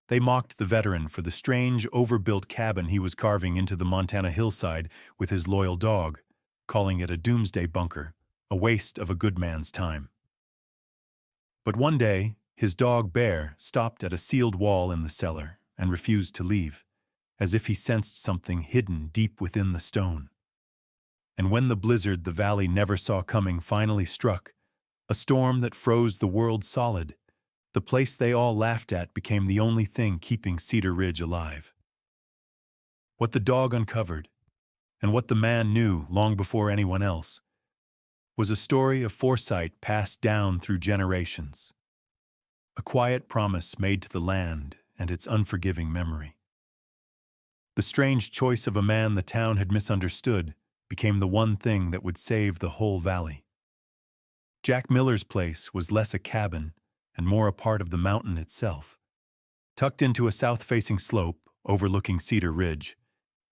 They mocked the veteran for the strange, overbuilt cabin he was carving into the Montana hillside with his loyal dog, calling it a doomsday bunker, a waste of a good man's time. But one day, his dog Bear stopped at a sealed wall in the cellar and refused to leave, as if he sensed something hidden deep within the stone. And when the blizzard the valley never saw coming finally struck, a storm that froze the world solid, the place they all laughed at became the only thing keeping Cedar Ridge alive. What the dog uncovered, and what the man knew long before anyone else, was a story of foresight passed down through generations. A quiet promise made to the land and its unforgiving memory. The strange choice of a man the town had misunderstood became the one thing that would save the whole valley. Jack Miller's place was less a cabin and more a part of the mountain itself. Tucked into a south-facing slope overlooking Cedar Ridge,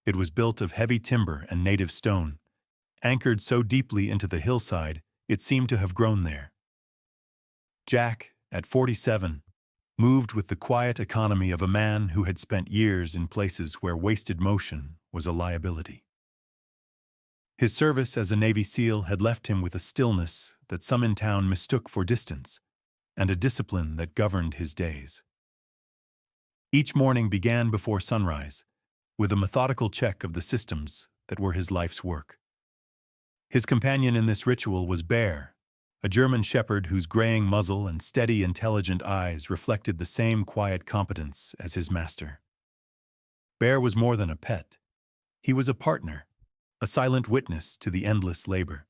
it was built of heavy timber and native stone, anchored so deeply into the hillside it seemed to have grown there. Jack, at 47, moved with the quiet economy of a man who had spent years in places where wasted motion was a liability. His service as a Navy SEAL had left him with a stillness that some in town mistook for distance, and a discipline that governed his days. Each morning began before sunrise, with a methodical check of the systems that were his life's work. His companion in this ritual was Bear, a German shepherd whose graying muzzle and steady, intelligent eyes reflected the same quiet competence as his master. Bear was more than a pet. He was a partner, a silent witness to the endless labor.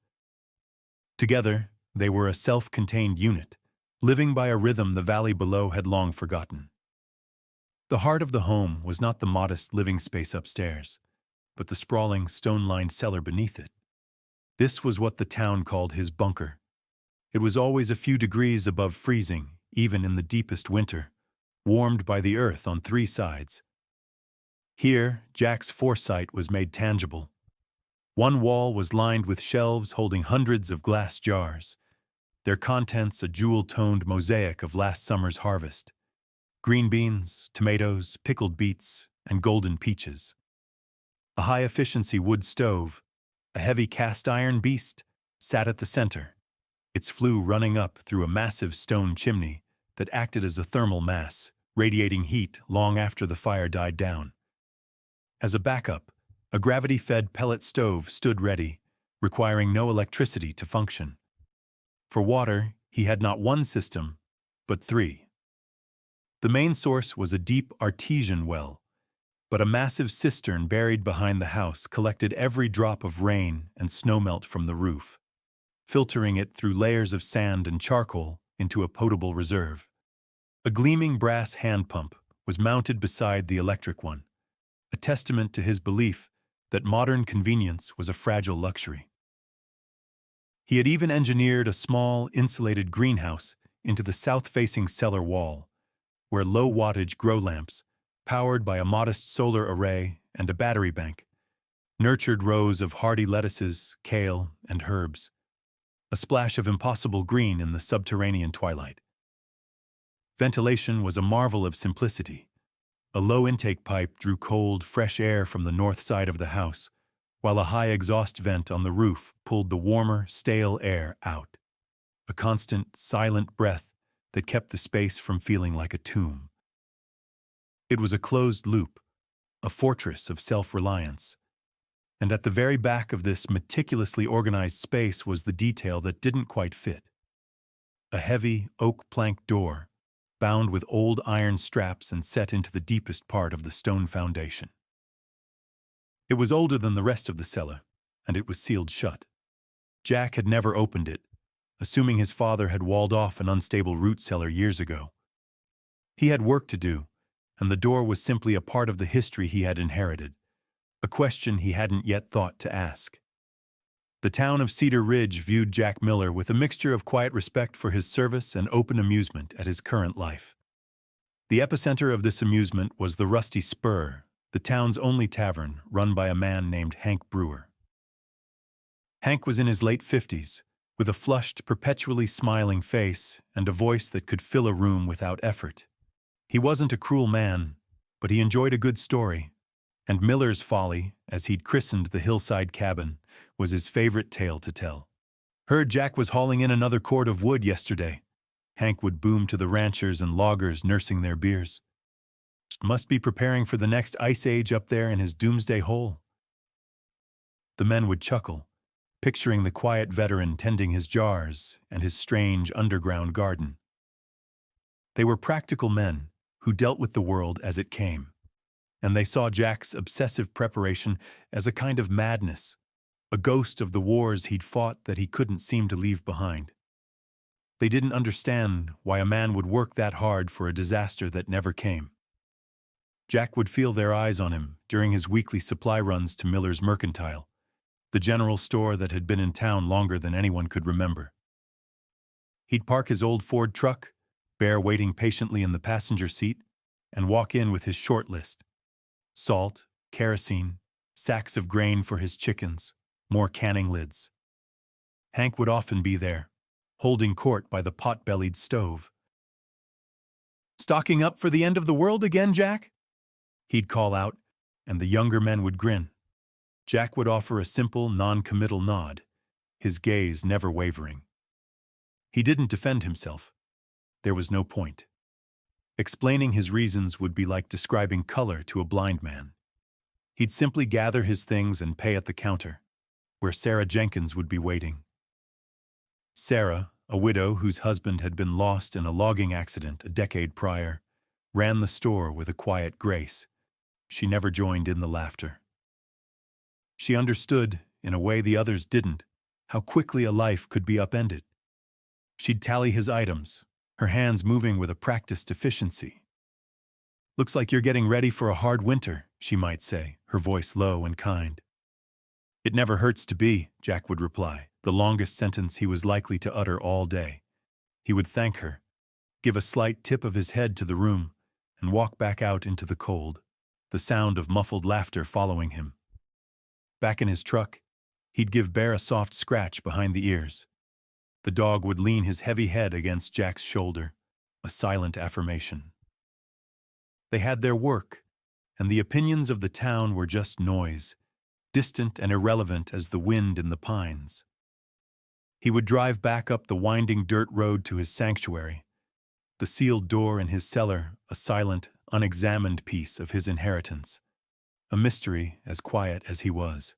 Together, they were a self-contained unit, living by a rhythm the valley below had long forgotten. The heart of the home was not the modest living space upstairs, but the sprawling, stone-lined cellar beneath it. This was what the town called his bunker. It was always a few degrees above freezing, even in the deepest winter, warmed by the earth on three sides. Here, Jack's foresight was made tangible. One wall was lined with shelves holding hundreds of glass jars, their contents a jewel-toned mosaic of last summer's harvest. Green beans, tomatoes, pickled beets, and golden peaches. A high-efficiency wood stove, a heavy cast-iron beast, sat at the center, its flue running up through a massive stone chimney that acted as a thermal mass, radiating heat long after the fire died down. As a backup, a gravity-fed pellet stove stood ready, requiring no electricity to function. For water, he had not one system, but three. The main source was a deep artesian well, but a massive cistern buried behind the house collected every drop of rain and snowmelt from the roof, filtering it through layers of sand and charcoal into a potable reserve. A gleaming brass hand pump was mounted beside the electric one, a testament to his belief that modern convenience was a fragile luxury. He had even engineered a small, insulated greenhouse into the south-facing cellar wall, where low-wattage grow lamps, powered by a modest solar array and a battery bank, nurtured rows of hardy lettuces, kale, and herbs, a splash of impossible green in the subterranean twilight. Ventilation was a marvel of simplicity. A low intake pipe drew cold, fresh air from the north side of the house, while a high exhaust vent on the roof pulled the warmer, stale air out. A constant, silent breath that kept the space from feeling like a tomb. It was a closed loop, a fortress of self-reliance. And at the very back of this meticulously organized space was the detail that didn't quite fit. A heavy, oak plank door, bound with old iron straps and set into the deepest part of the stone foundation. It was older than the rest of the cellar, and it was sealed shut. Jack had never opened it, assuming his father had walled off an unstable root cellar years ago. He had work to do, and the door was simply a part of the history he had inherited, a question he hadn't yet thought to ask. The town of Cedar Ridge viewed Jack Miller with a mixture of quiet respect for his service and open amusement at his current life. The epicenter of this amusement was the Rusty Spur, the town's only tavern, run by a man named Hank Brewer. Hank was in his late 50s, with a flushed, perpetually smiling face and a voice that could fill a room without effort. He wasn't a cruel man, but he enjoyed a good story, and Miller's Folly, as he'd christened the hillside cabin, was his favorite tale to tell. "Heard Jack was hauling in another cord of wood yesterday," Hank would boom to the ranchers and loggers nursing their beers. "Must be preparing for the next ice age up there in his doomsday hole." The men would chuckle, picturing the quiet veteran tending his jars and his strange underground garden. They were practical men who dealt with the world as it came, and they saw Jack's obsessive preparation as a kind of madness, a ghost of the wars he'd fought that he couldn't seem to leave behind. They didn't understand why a man would work that hard for a disaster that never came. Jack would feel their eyes on him during his weekly supply runs to Miller's Mercantile, the general store that had been in town longer than anyone could remember. He'd park his old Ford truck, Bear waiting patiently in the passenger seat, and walk in with his short list: salt, kerosene, sacks of grain for his chickens, more canning lids. Hank would often be there, holding court by the pot-bellied stove. "Stocking up for the end of the world again, Jack?" he'd call out, and the younger men would grin. Jack would offer a simple, non-committal nod, his gaze never wavering. He didn't defend himself. There was no point. Explaining his reasons would be like describing color to a blind man. He'd simply gather his things and pay at the counter, where Sarah Jenkins would be waiting. Sarah, a widow whose husband had been lost in a logging accident a decade prior, ran the store with a quiet grace. She never joined in the laughter. She understood, in a way the others didn't, how quickly a life could be upended. She'd tally his items, her hands moving with a practiced efficiency. "Looks like you're getting ready for a hard winter," she might say, her voice low and kind. "It never hurts to be," Jack would reply, the longest sentence he was likely to utter all day. He would thank her, give a slight tip of his head to the room, and walk back out into the cold, the sound of muffled laughter following him. Back in his truck, he'd give Bear a soft scratch behind the ears. The dog would lean his heavy head against Jack's shoulder, a silent affirmation. They had their work, and the opinions of the town were just noise, distant and irrelevant as the wind in the pines. He would drive back up the winding dirt road to his sanctuary, the sealed door in his cellar a silent, unexamined piece of his inheritance, a mystery as quiet as he was.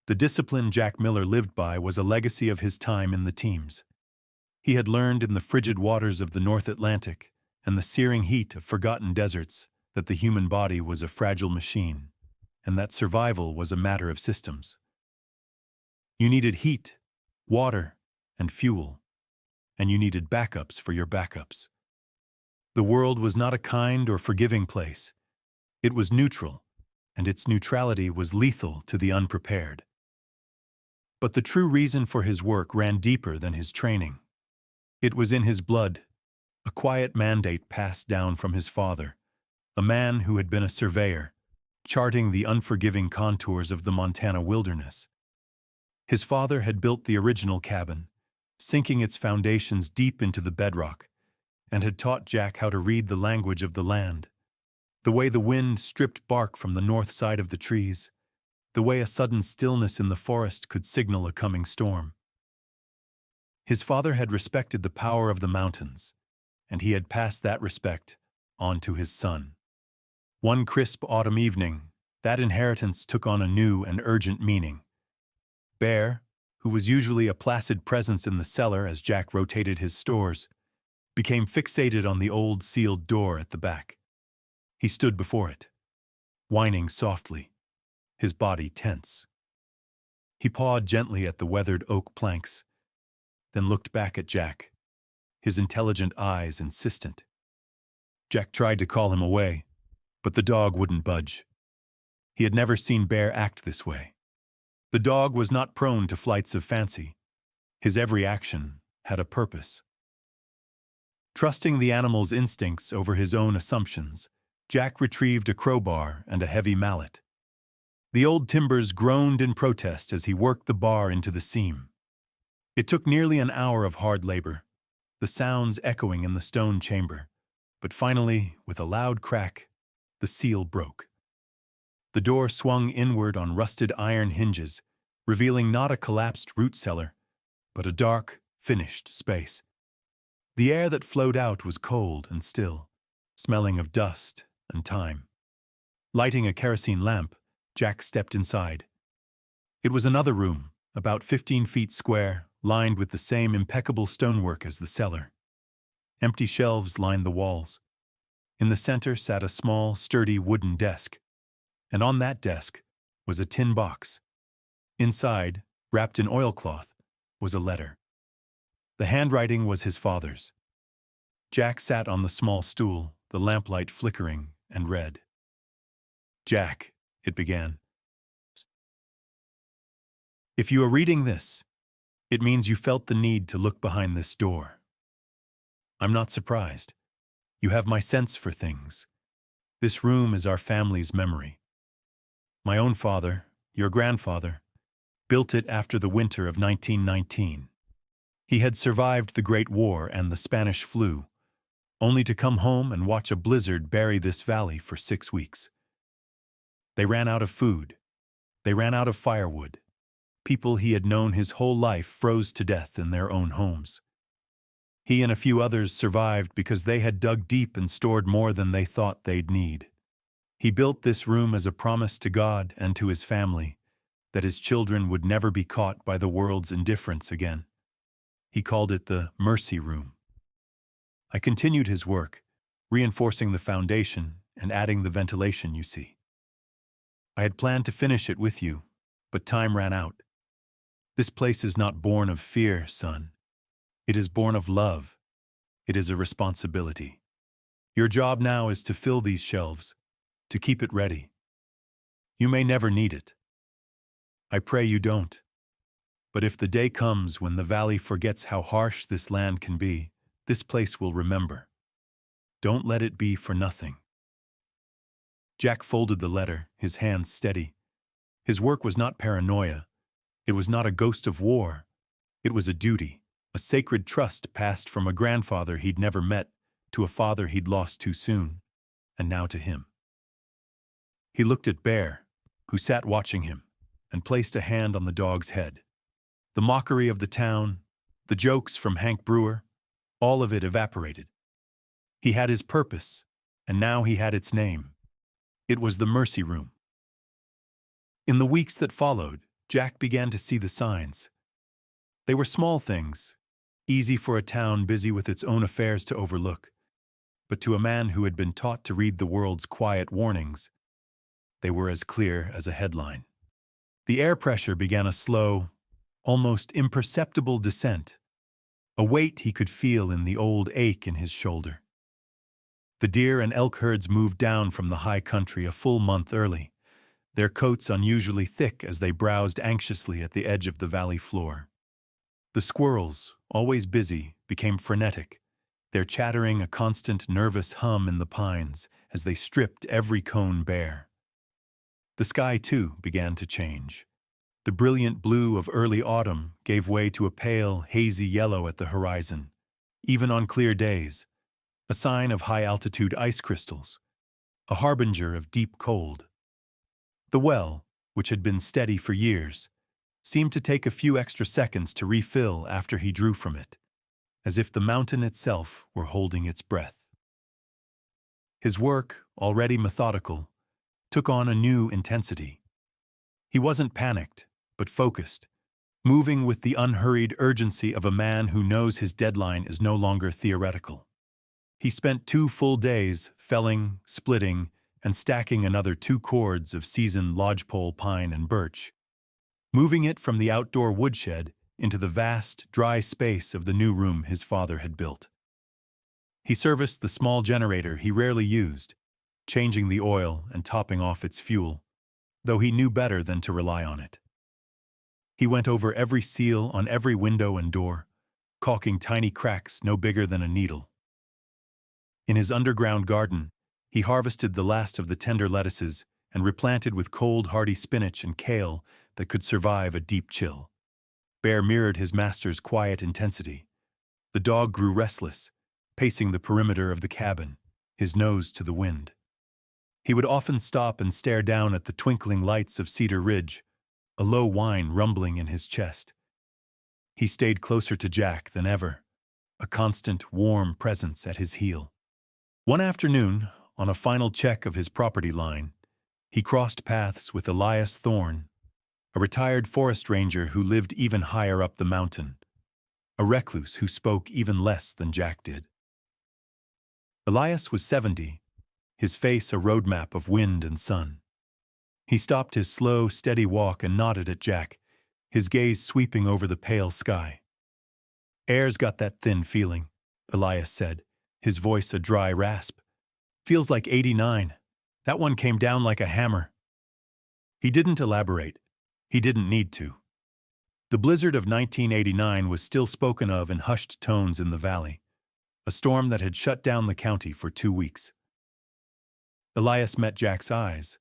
The discipline Jack Miller lived by was a legacy of his time in the teams. He had learned in the frigid waters of the North Atlantic and the searing heat of forgotten deserts that the human body was a fragile machine, and that survival was a matter of systems. You needed heat, water, and fuel, and you needed backups for your backups. The world was not a kind or forgiving place. It was neutral, and its neutrality was lethal to the unprepared. But the true reason for his work ran deeper than his training. It was in his blood, a quiet mandate passed down from his father, a man who had been a surveyor, charting the unforgiving contours of the Montana wilderness. His father had built the original cabin, sinking its foundations deep into the bedrock, and had taught Jack how to read the language of the land, the way the wind stripped bark from the north side of the trees, the way a sudden stillness in the forest could signal a coming storm. His father had respected the power of the mountains, and he had passed that respect on to his son. One crisp autumn evening, that inheritance took on a new and urgent meaning. Bear, who was usually a placid presence in the cellar as Jack rotated his stores, became fixated on the old sealed door at the back. He stood before it, whining softly, his body tense. He pawed gently at the weathered oak planks, then looked back at Jack, his intelligent eyes insistent. Jack tried to call him away, but the dog wouldn't budge. He had never seen Bear act this way. The dog was not prone to flights of fancy. His every action had a purpose. Trusting the animal's instincts over his own assumptions, Jack retrieved a crowbar and a heavy mallet. The old timbers groaned in protest as he worked the bar into the seam. It took nearly an hour of hard labor, the sounds echoing in the stone chamber, But finally, with a loud crack, the seal broke. The door swung inward on rusted iron hinges, revealing not a collapsed root cellar, but a dark, finished space. The air that flowed out was cold and still, smelling of dust and time. Lighting a kerosene lamp, Jack stepped inside. It was another room, about 15 feet square, lined with the same impeccable stonework as the cellar. Empty shelves lined the walls. In the center sat a small, sturdy wooden desk, and on that desk was a tin box. Inside, wrapped in oilcloth, was a letter. The handwriting was his father's. Jack sat on the small stool, the lamplight flickering, and read. "Jack," it began. "If you are reading this, it means you felt the need to look behind this door. I'm not surprised. You have my sense for things. This room is our family's memory. My own father, your grandfather, built it after the winter of 1919. He had survived the Great War and the Spanish flu, only to come home and watch a blizzard bury this valley for 6 weeks. They ran out of food. They ran out of firewood. People he had known his whole life froze to death in their own homes. He and a few others survived because they had dug deep and stored more than they thought they'd need. He built this room as a promise to God and to his family that his children would never be caught by the world's indifference again. He called it the Mercy Room. I continued his work, reinforcing the foundation and adding the ventilation you see. I had planned to finish it with you, but time ran out. This place is not born of fear, son. It is born of love. It is a responsibility. Your job now is to fill these shelves, to keep it ready. You may never need it. I pray you don't. But if the day comes when the valley forgets how harsh this land can be, this place will remember. Don't let it be for nothing." Jack folded the letter, his hands steady. His work was not paranoia. It was not a ghost of war. It was a duty, a sacred trust passed from a grandfather he'd never met to a father he'd lost too soon, and now to him. He looked at Bear, who sat watching him, and placed a hand on the dog's head. The mockery of the town, the jokes from Hank Brewer, all of it evaporated. He had his purpose, and now he had its name. It was the Mercy Room. In the weeks that followed, Jack began to see the signs. They were small things, easy for a town busy with its own affairs to overlook. But to a man who had been taught to read the world's quiet warnings, they were as clear as a headline. The air pressure began a slow, almost imperceptible descent, a weight he could feel in the old ache in his shoulder. The deer and elk herds moved down from the high country a full month early, their coats unusually thick as they browsed anxiously at the edge of the valley floor. The squirrels, always busy, became frenetic, their chattering a constant nervous hum in the pines as they stripped every cone bare. The sky, too, began to change. The brilliant blue of early autumn gave way to a pale, hazy yellow at the horizon, even on clear days, a sign of high-altitude ice crystals, a harbinger of deep cold. The well, which had been steady for years, seemed to take a few extra seconds to refill after he drew from it, as if the mountain itself were holding its breath. His work, already methodical, took on a new intensity. He wasn't panicked, but focused, moving with the unhurried urgency of a man who knows his deadline is no longer theoretical. He spent 2 full days felling, splitting, and stacking another 2 cords of seasoned lodgepole pine and birch, moving it from the outdoor woodshed into the vast, dry space of the new room his father had built. He serviced the small generator he rarely used, changing the oil and topping off its fuel, though he knew better than to rely on it. He went over every seal on every window and door, caulking tiny cracks no bigger than a needle. In his underground garden, he harvested the last of the tender lettuces and replanted with cold, hardy spinach and kale that could survive a deep chill. Bear mirrored his master's quiet intensity. The dog grew restless, pacing the perimeter of the cabin, his nose to the wind. He would often stop and stare down at the twinkling lights of Cedar Ridge, a low whine rumbling in his chest. He stayed closer to Jack than ever, a constant, warm presence at his heel. One afternoon, on a final check of his property line, he crossed paths with Elias Thorne, a retired forest ranger who lived even higher up the mountain, a recluse who spoke even less than Jack did. Elias was 70, his face a roadmap of wind and sun. He stopped his slow, steady walk and nodded at Jack, his gaze sweeping over the pale sky. "Air's got that thin feeling," Elias said, his voice a dry rasp. "Feels like 89. That one came down like a hammer." He didn't elaborate. He didn't need to. The blizzard of 1989 was still spoken of in hushed tones in the valley, a storm that had shut down the county for 2 weeks. Elias met Jack's eyes,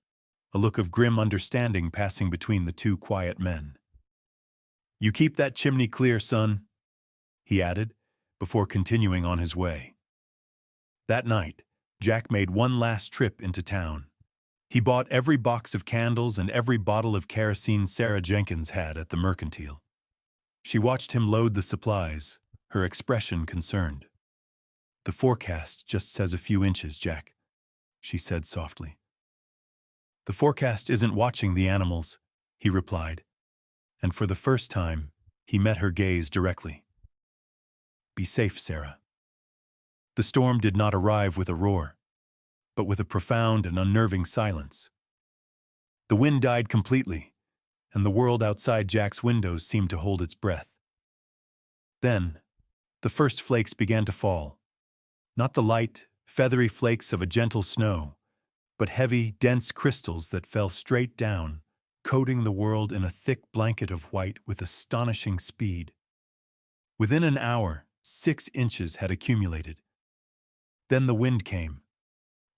a look of grim understanding passing between the two quiet men. "You keep that chimney clear, son," he added, before continuing on his way. That night, Jack made one last trip into town. He bought every box of candles and every bottle of kerosene Sarah Jenkins had at the Mercantile. She watched him load the supplies, her expression concerned. "The forecast just says a few inches, Jack," she said softly. "The forecast isn't watching the animals," he replied, and for the first time, he met her gaze directly. "Be safe, Sarah." The storm did not arrive with a roar, but with a profound and unnerving silence. The wind died completely, and the world outside Jack's windows seemed to hold its breath. Then, the first flakes began to fall. Not the light, feathery flakes of a gentle snow, but heavy, dense crystals that fell straight down, coating the world in a thick blanket of white with astonishing speed. Within an hour, 6 inches had accumulated. Then the wind came.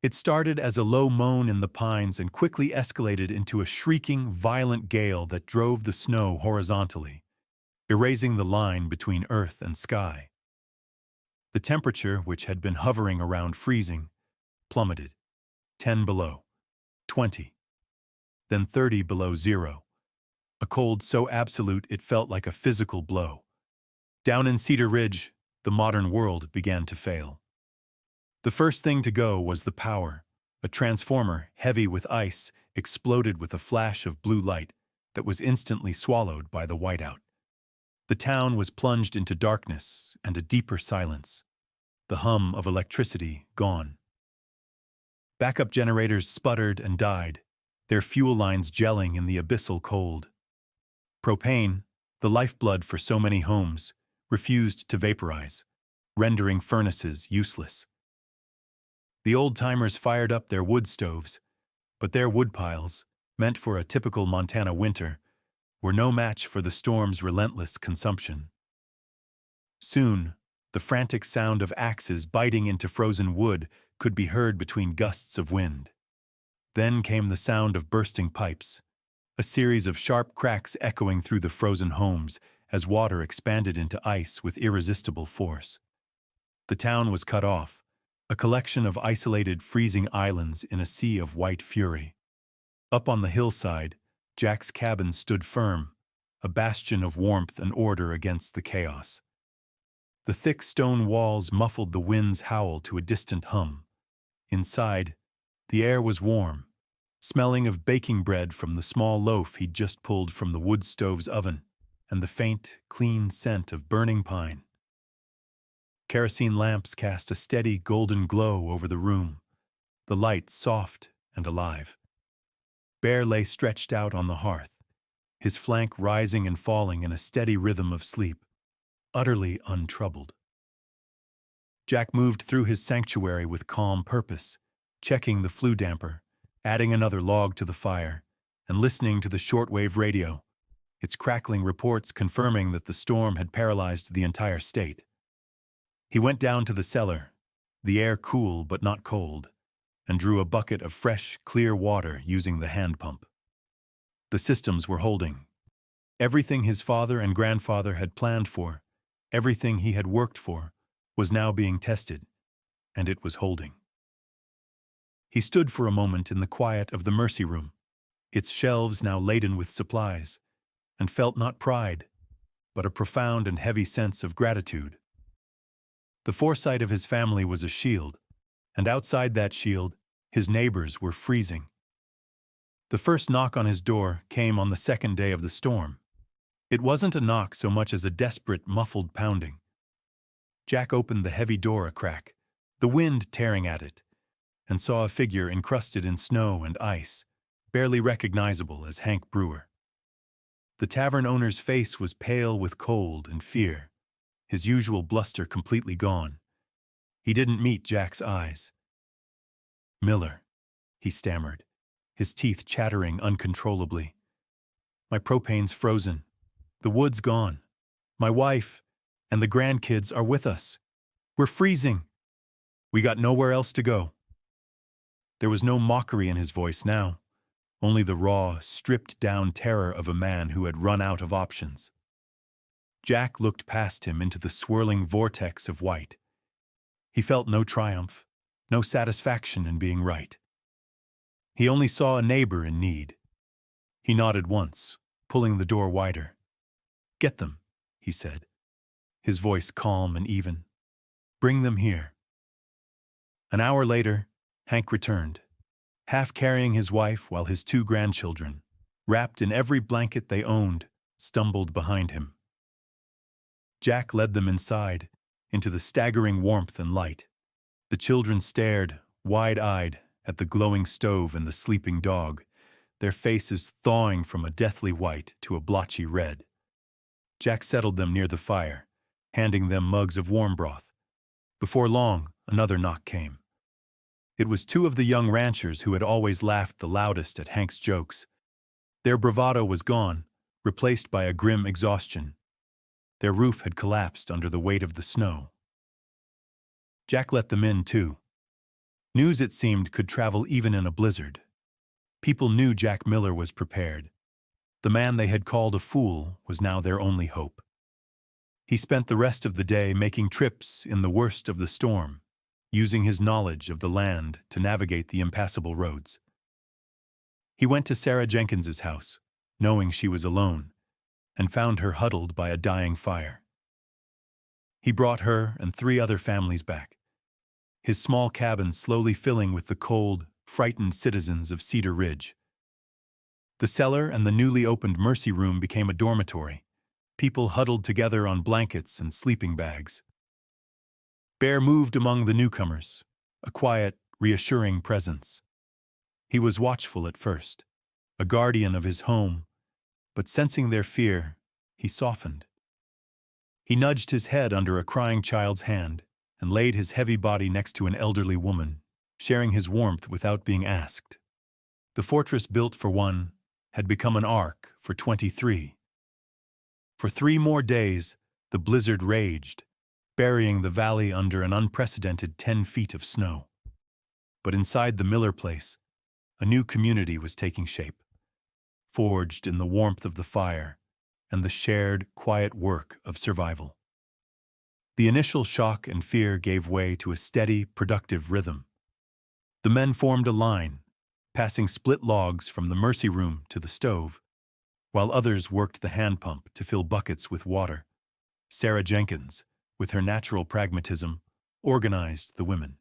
It started as a low moan in the pines and quickly escalated into a shrieking, violent gale that drove the snow horizontally, erasing the line between earth and sky. The temperature, which had been hovering around freezing, plummeted. 10 below, 20, then 30 below zero. A cold so absolute it felt like a physical blow. Down in Cedar Ridge, the modern world began to fail. The first thing to go was the power. A transformer, heavy with ice, exploded with a flash of blue light that was instantly swallowed by the whiteout. The town was plunged into darkness and a deeper silence, the hum of electricity gone. Backup generators sputtered and died, their fuel lines gelling in the abyssal cold. Propane, the lifeblood for so many homes, refused to vaporize, rendering furnaces useless. The old-timers fired up their wood stoves, but their woodpiles, meant for a typical Montana winter, were no match for the storm's relentless consumption. Soon, the frantic sound of axes biting into frozen wood could be heard between gusts of wind. Then came the sound of bursting pipes, a series of sharp cracks echoing through the frozen homes as water expanded into ice with irresistible force. The town was cut off, a collection of isolated freezing islands in a sea of white fury. Up on the hillside, Jack's cabin stood firm, a bastion of warmth and order against the chaos. The thick stone walls muffled the wind's howl to a distant hum. Inside, the air was warm, smelling of baking bread from the small loaf he'd just pulled from the wood stove's oven, and the faint, clean scent of burning pine. Kerosene lamps cast a steady golden glow over the room, the light soft and alive. Bear lay stretched out on the hearth, his flank rising and falling in a steady rhythm of sleep, utterly untroubled. Jack moved through his sanctuary with calm purpose, checking the flue damper, adding another log to the fire, and listening to the shortwave radio, its crackling reports confirming that the storm had paralyzed the entire state. He went down to the cellar, the air cool but not cold, and drew a bucket of fresh, clear water using the hand pump. The systems were holding. Everything his father and grandfather had planned for, everything he had worked for, was now being tested, and it was holding. He stood for a moment in the quiet of the mercy room, its shelves now laden with supplies, and felt not pride, but a profound and heavy sense of gratitude. The foresight of his family was a shield, and outside that shield, his neighbors were freezing. The first knock on his door came on the second day of the storm. It wasn't a knock so much as a desperate, muffled pounding. Jack opened the heavy door a crack, the wind tearing at it, and saw a figure encrusted in snow and ice, barely recognizable as Hank Brewer. The tavern owner's face was pale with cold and fear, his usual bluster completely gone. He didn't meet Jack's eyes. "Miller," he stammered, his teeth chattering uncontrollably. "My propane's frozen. The wood's gone. My wife and the grandkids are with us. We're freezing. We got nowhere else to go." There was no mockery in his voice now, only the raw, stripped-down terror of a man who had run out of options. Jack looked past him into the swirling vortex of white. He felt no triumph, no satisfaction in being right. He only saw a neighbor in need. He nodded once, pulling the door wider. "Get them," he said, his voice calm and even. "Bring them here." An hour later, Hank returned, half carrying his wife while his 2 grandchildren, wrapped in every blanket they owned, stumbled behind him. Jack led them inside, into the staggering warmth and light. The children stared, wide-eyed, at the glowing stove and the sleeping dog, their faces thawing from a deathly white to a blotchy red. Jack settled them near the fire, handing them mugs of warm broth. Before long, another knock came. It was 2 of the young ranchers who had always laughed the loudest at Hank's jokes. Their bravado was gone, replaced by a grim exhaustion. Their roof had collapsed under the weight of the snow. Jack let them in, too. News, it seemed, could travel even in a blizzard. People knew Jack Miller was prepared. The man they had called a fool was now their only hope. He spent the rest of the day making trips in the worst of the storm, using his knowledge of the land to navigate the impassable roads. He went to Sarah Jenkins's house, knowing she was alone, and found her huddled by a dying fire. He brought her and 3 other families back, his small cabin slowly filling with the cold, frightened citizens of Cedar Ridge. The cellar and the newly opened mercy room became a dormitory, people huddled together on blankets and sleeping bags. Bear moved among the newcomers, a quiet, reassuring presence. He was watchful at first, a guardian of his home, but sensing their fear, he softened. He nudged his head under a crying child's hand and laid his heavy body next to an elderly woman, sharing his warmth without being asked. The fortress built for 1 had become an ark for 23. For 3 more days, the blizzard raged, burying the valley under an unprecedented 10 feet of snow. But inside the Miller place, a new community was taking shape, forged in the warmth of the fire and the shared, quiet work of survival. The initial shock and fear gave way to a steady, productive rhythm. The men formed a line, passing split logs from the mercy room to the stove, while others worked the hand pump to fill buckets with water. Sarah Jenkins, with her natural pragmatism, organized the women.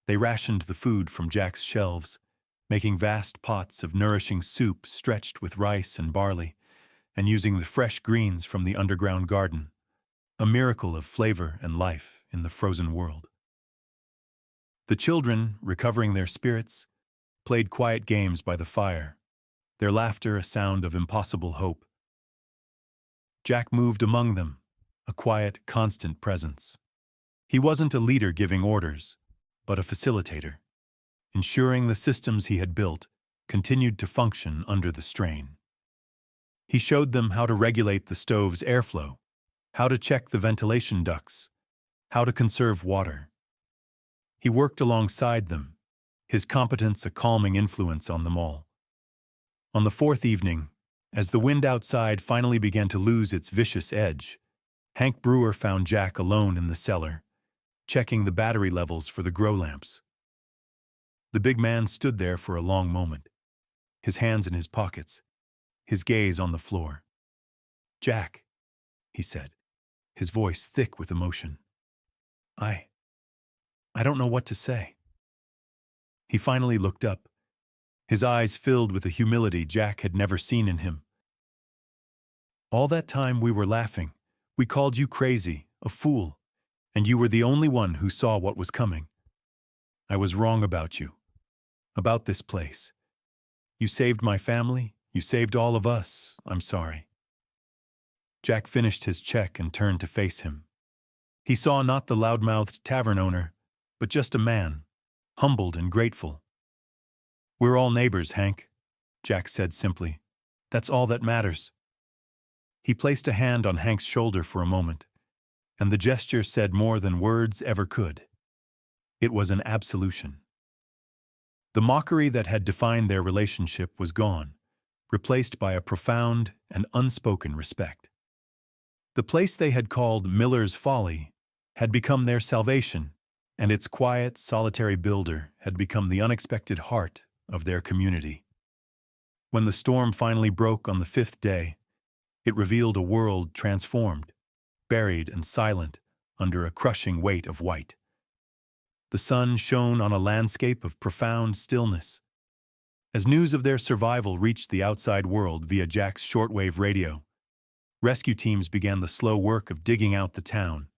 They rationed the food from Jack's shelves, making vast pots of nourishing soup stretched with rice and barley, and using the fresh greens from the underground garden, a miracle of flavor and life in the frozen world. The children, recovering their spirits, played quiet games by the fire, their laughter a sound of impossible hope. Jack moved among them, a quiet, constant presence. He wasn't a leader giving orders, but a facilitator, ensuring the systems he had built continued to function under the strain. He showed them how to regulate the stove's airflow, how to check the ventilation ducts, how to conserve water. He worked alongside them, his competence a calming influence on them all. On the 4th evening, as the wind outside finally began to lose its vicious edge, Hank Brewer found Jack alone in the cellar, checking the battery levels for the grow lamps. The big man stood there for a long moment, his hands in his pockets, his gaze on the floor. "Jack," he said, his voice thick with emotion. I don't know what to say." He finally looked up, his eyes filled with a humility Jack had never seen in him. "All that time we were laughing. We called you crazy, a fool, and you were the only one who saw what was coming. I was wrong about you, about this place. You saved my family, you saved all of us. I'm sorry." Jack finished his check and turned to face him. He saw not the loudmouthed tavern owner, but just a man, humbled and grateful. "We're all neighbors, Hank," Jack said simply. "That's all that matters." He placed a hand on Hank's shoulder for a moment, and the gesture said more than words ever could. It was an absolution. The mockery that had defined their relationship was gone, replaced by a profound and unspoken respect. The place they had called Miller's Folly had become their salvation, and its quiet, solitary builder had become the unexpected heart of their community. When the storm finally broke on the 5th day, it revealed a world transformed, buried and silent under a crushing weight of white. The sun shone on a landscape of profound stillness. As news of their survival reached the outside world via Jack's shortwave radio, rescue teams began the slow work of digging out the town.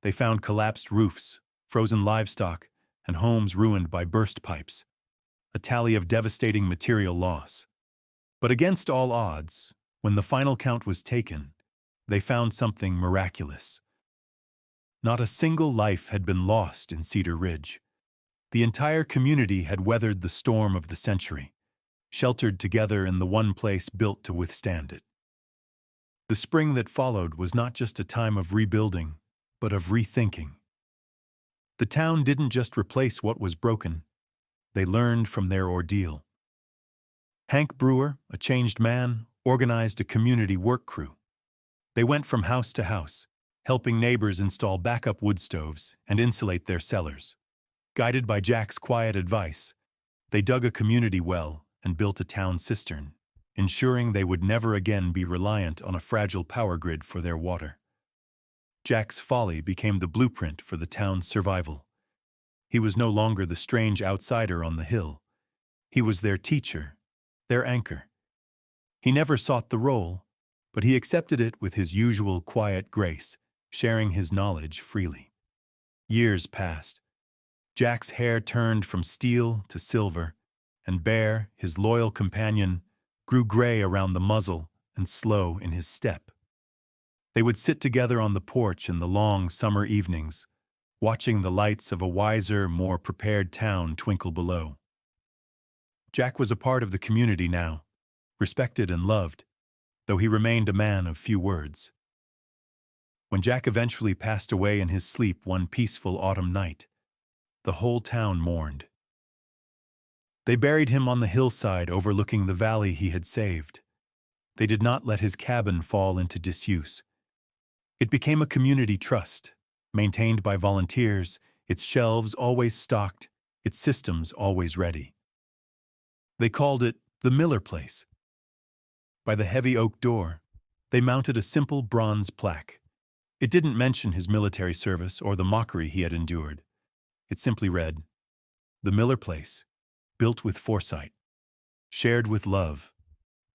They found collapsed roofs, frozen livestock, and homes ruined by burst pipes, a tally of devastating material loss. But against all odds, when the final count was taken, they found something miraculous. Not a single life had been lost in Cedar Ridge. The entire community had weathered the storm of the century, sheltered together in the one place built to withstand it. The spring that followed was not just a time of rebuilding, but of rethinking. The town didn't just replace what was broken, they learned from their ordeal. Hank Brewer, a changed man, organized a community work crew. They went from house to house, helping neighbors install backup wood stoves and insulate their cellars. Guided by Jack's quiet advice, they dug a community well and built a town cistern, ensuring they would never again be reliant on a fragile power grid for their water. Jack's folly became the blueprint for the town's survival. He was no longer the strange outsider on the hill. He was their teacher, their anchor. He never sought the role, but he accepted it with his usual quiet grace, sharing his knowledge freely. Years passed. Jack's hair turned from steel to silver, and Bear, his loyal companion, grew gray around the muzzle and slow in his step. They would sit together on the porch in the long summer evenings, watching the lights of a wiser, more prepared town twinkle below. Jack was a part of the community now, respected and loved, though he remained a man of few words. When Jack eventually passed away in his sleep one peaceful autumn night, the whole town mourned. They buried him on the hillside overlooking the valley he had saved. They did not let his cabin fall into disuse. It became a community trust, maintained by volunteers, its shelves always stocked, its systems always ready. They called it the Miller Place. By the heavy oak door, they mounted a simple bronze plaque. It didn't mention his military service or the mockery he had endured. It simply read, "The Miller Place, built with foresight, shared with love."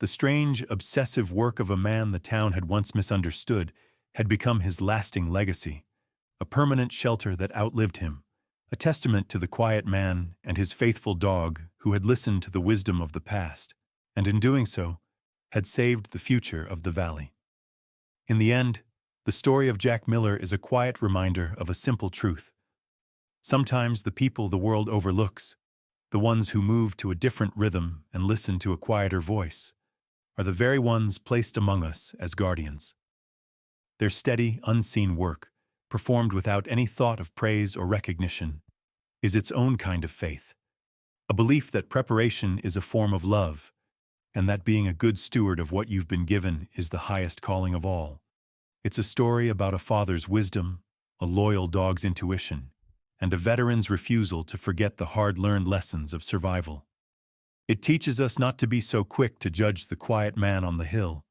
The strange, obsessive work of a man the town had once misunderstood had become his lasting legacy, a permanent shelter that outlived him, a testament to the quiet man and his faithful dog who had listened to the wisdom of the past, and in doing so, had saved the future of the valley. In the end, the story of Jack Miller is a quiet reminder of a simple truth. Sometimes the people the world overlooks, the ones who move to a different rhythm and listen to a quieter voice, are the very ones placed among us as guardians. Their steady, unseen work, performed without any thought of praise or recognition, is its own kind of faith, a belief that preparation is a form of love, and that being a good steward of what you've been given is the highest calling of all. It's a story about a father's wisdom, a loyal dog's intuition, and a veteran's refusal to forget the hard-learned lessons of survival. It teaches us not to be so quick to judge the quiet man on the hill,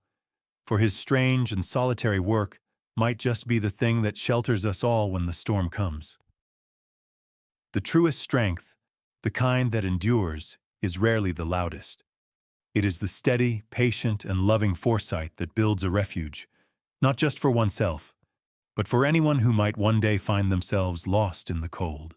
for his strange and solitary work might just be the thing that shelters us all when the storm comes. The truest strength, the kind that endures, is rarely the loudest. It is the steady, patient, and loving foresight that builds a refuge, not just for oneself, but for anyone who might one day find themselves lost in the cold.